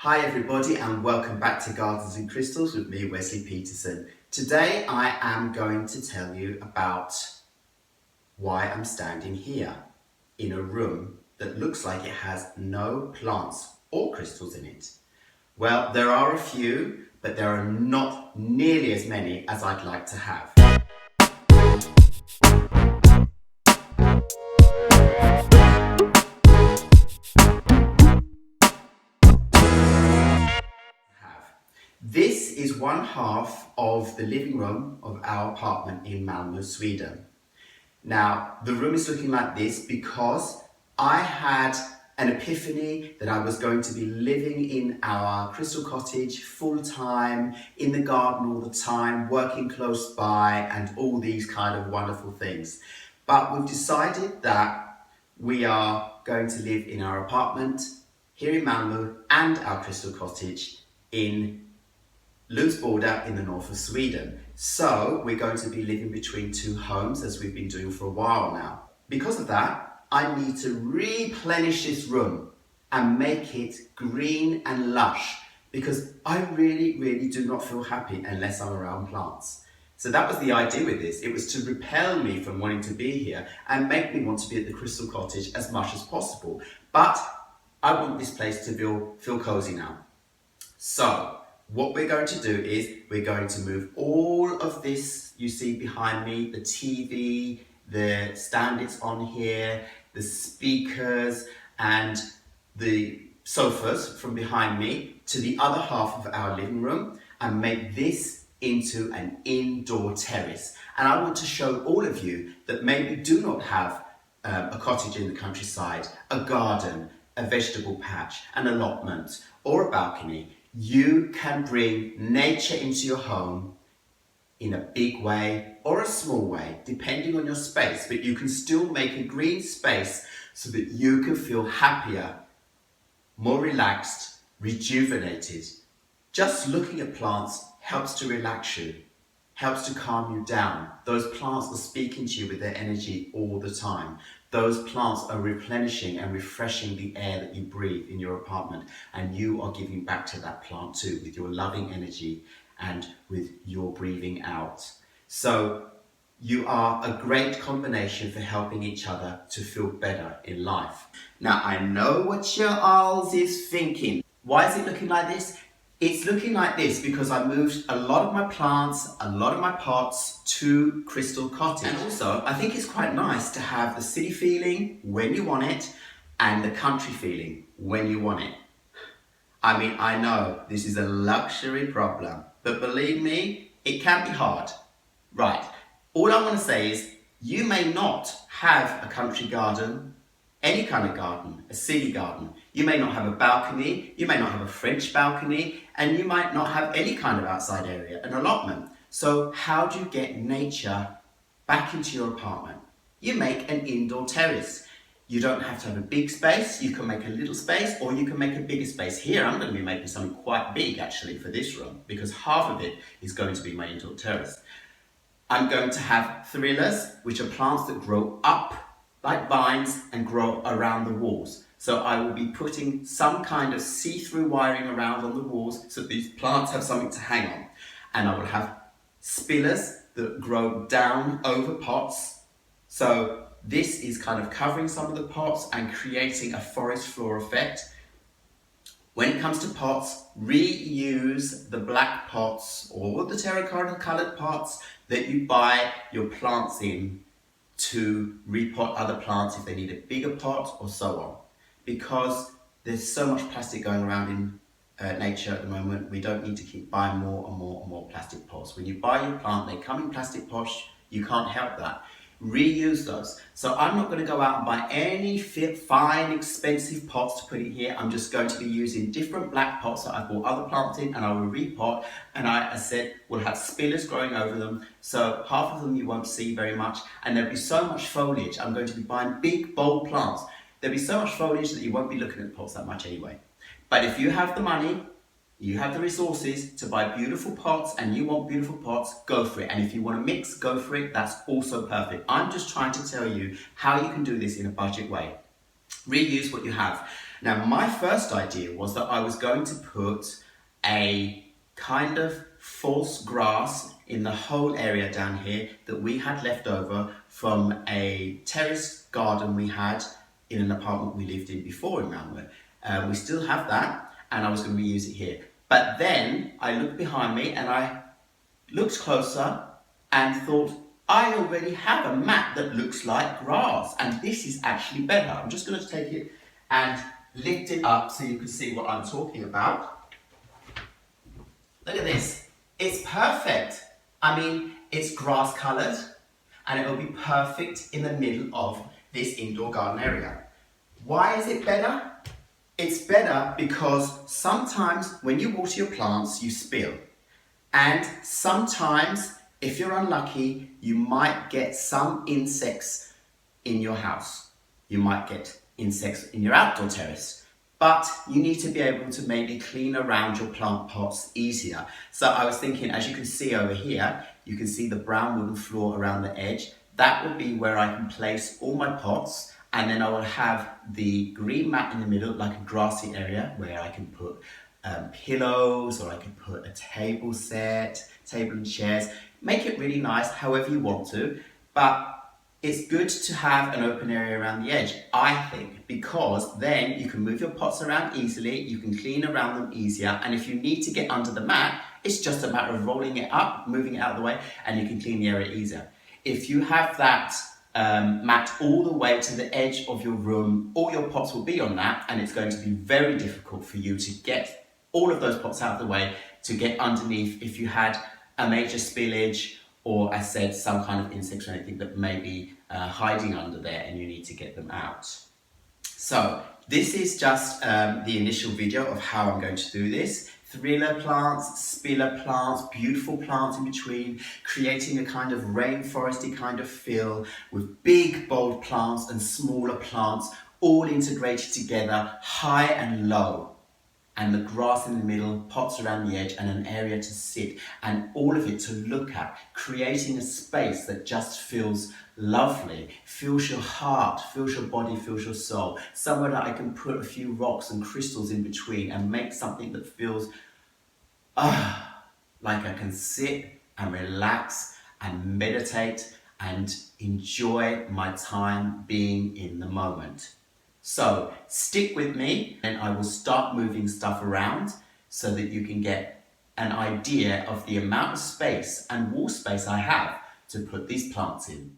Hi everybody and welcome back to Gardens and Crystals with me, Wesley Peterson. Today I am going to tell you about why I'm standing here in a room that looks like it has no plants or crystals in it. Well, there are a few, but there are not nearly as many as I'd like to have. This is one half of the living room of our apartment in Malmö, Sweden. Now, the room is looking like this because I had an epiphany that I was going to be living in our crystal cottage full time, in the garden all the time, working close by and all these kind of wonderful things. But we've decided that we are going to live in our apartment here in Malmö and our crystal cottage in Border in the north of Sweden. So we're going to be living between two homes as we've been doing for a while now. Because of that, I need to replenish this room and make it green and lush because I really do not feel happy unless I'm around plants. So that was the idea with this. It was to repel me from wanting to be here and make me want to be at the Crystal Cottage as much as possible. But I want this place to feel cozy now. So what we're going to do is we're going to move all of this you see behind me, the TV, the stand it's on here, the speakers and the sofas from behind me to the other half of our living room and make this into an indoor terrace. And I want to show all of you that maybe do not have a cottage in the countryside, a garden, a vegetable patch, an allotment or a balcony. You can bring nature into your home in a big way or a small way, depending on your space, but you can still make a green space so that you can feel happier, more relaxed, rejuvenated. Just looking at plants helps to relax you, helps to calm you down. Those plants are speaking to you with their energy all the time. Those plants are replenishing and refreshing the air that you breathe in your apartment, and you are giving back to that plant too with your loving energy and with your breathing out. So you are a great combination for helping each other to feel better in life. Now I know what your eyes is thinking. Why is it looking like this? It's looking like this because I moved a lot of my plants, a lot of my pots to Crystal Cottage. And also, I think it's quite nice to have the city feeling when you want it and the country feeling when you want it. I mean, I know this is a luxury problem, but believe me, it can be hard. Right, all I want to say is you may not have a country garden, any kind of garden, a city garden. You may not have a balcony, you may not have a French balcony, and you might not have any kind of outside area, an allotment. So how do you get nature back into your apartment? You make an indoor terrace. You don't have to have a big space, you can make a little space or you can make a bigger space. Here I'm going to be making something quite big actually for this room because half of it is going to be my indoor terrace. I'm going to have thrillas, which are plants that grow up like vines and grow around the walls. So I will be putting some kind of see-through wiring around on the walls so these plants have something to hang on. And I will have spillers that grow down over pots. So this is kind of covering some of the pots and creating a forest floor effect. When it comes to pots, reuse the black pots or the terracotta coloured pots that you buy your plants in to repot other plants if they need a bigger pot or so on. Because there's so much plastic going around in nature at the moment, we don't need to keep buying more and more plastic pots. When you buy your plant, they come in plastic pots, you can't help that. Reuse those. So I'm not going to go out and buy any fine expensive pots to put in here. I'm just going to be using different black pots that I bought other plants in and I will repot, and I said will have spillers growing over them, so half of them you won't see very much, and there'll be so much foliage. I'm going to be buying big bold plants. There'll be so much foliage that you won't be looking at the pots that much anyway. But if you have the money, you have the resources to buy beautiful pots and you want beautiful pots, go for it. And if you want to mix, go for it. That's also perfect. I'm just trying to tell you how you can do this in a budget way. Reuse what you have. Now, my first idea was that I was going to put a kind of false grass in the whole area down here that we had left over from a terrace garden we had in an apartment we lived in before in Malmö. We still have that, and I was going to reuse it here. But then I looked behind me and I looked closer and thought, I already have a mat that looks like grass, and this is actually better. I'm just going to take it and lift it up so you can see what I'm talking about. Look at this. It's perfect. I mean, it's grass coloured and it will be perfect in the middle of this indoor garden area. Why is it better? It's better because sometimes when you water your plants, you spill. And sometimes, if you're unlucky, you might get some insects in your house. You might get insects in your outdoor terrace. But you need to be able to maybe clean around your plant pots easier. So I was thinking, as you can see over here, you can see the brown wooden floor around the edge. That will be where I can place all my pots, and then I will have the green mat in the middle, like a grassy area where I can put pillows, or I could put a table set, table and chairs. Make it really nice, however you want to, but it's good to have an open area around the edge, I think, because then you can move your pots around easily, you can clean around them easier, and if you need to get under the mat, it's just a matter of rolling it up, moving it out of the way, and you can clean the area easier. If you have that mat all the way to the edge of your room, all your pots will be on that, and it's going to be very difficult for you to get all of those pots out of the way to get underneath if you had a major spillage, or, as said, some kind of insects or anything that may be hiding under there and you need to get them out. So this is just the initial video of how I'm going to do this. Thriller plants, spiller plants, beautiful plants in between, creating a kind of rainforesty kind of feel with big bold plants and smaller plants all integrated together, high and low. And the grass in the middle, pots around the edge, and an area to sit, and all of it to look at, creating a space that just feels lovely, fills your heart, fills your body, fills your soul. Somewhere that I can put a few rocks and crystals in between and make something that feels like I can sit and relax and meditate and enjoy my time being in the moment. So stick with me and I will start moving stuff around so that you can get an idea of the amount of space and wall space I have to put these plants in.